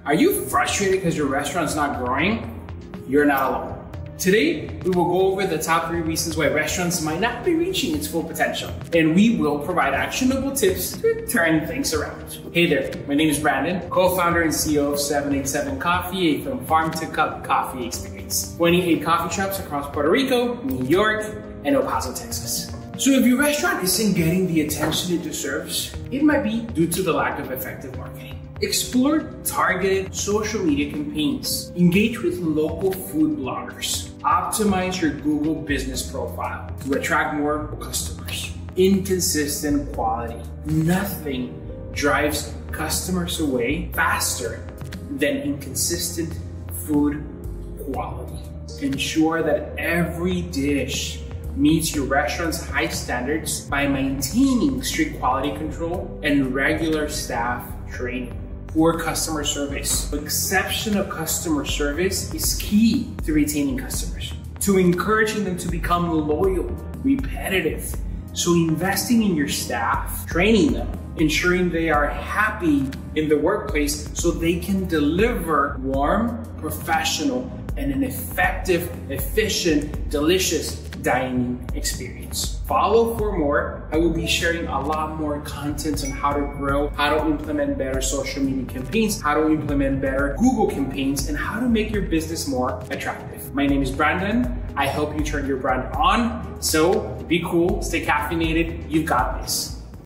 Are you frustrated because your restaurant's not growing? You're not alone. Today, we will go over the top 3 reasons why restaurants might not be reaching its full potential, and we will provide actionable tips to turn things around. Hey there, my name is Brandon, co-founder and CEO of 787 Coffee, a from farm to cup coffee experience. 28 coffee shops across Puerto Rico, New York, and El Paso, Texas. So if your restaurant isn't getting the attention it deserves, it might be due to the lack of effective marketing. Explore targeted social media campaigns. Engage with local food bloggers. Optimize your Google business profile to attract more customers. Inconsistent quality. Nothing drives customers away faster than inconsistent food quality. Ensure that every dish meets your restaurant's high standards by maintaining strict quality control and regular staff training. Poor customer service. Exceptional customer service is key to retaining customers, to encouraging them to become loyal, repetitive. So investing in your staff, training them, ensuring they are happy in the workplace so they can deliver warm, professional, and an effective, efficient, delicious dining experience. Follow for more. I will be sharing a lot more content on how to grow, how to implement better social media campaigns, how to implement better Google campaigns, and how to make your business more attractive. My name is Brandon. I help you turn your brand on. So be cool, stay caffeinated. You've got this.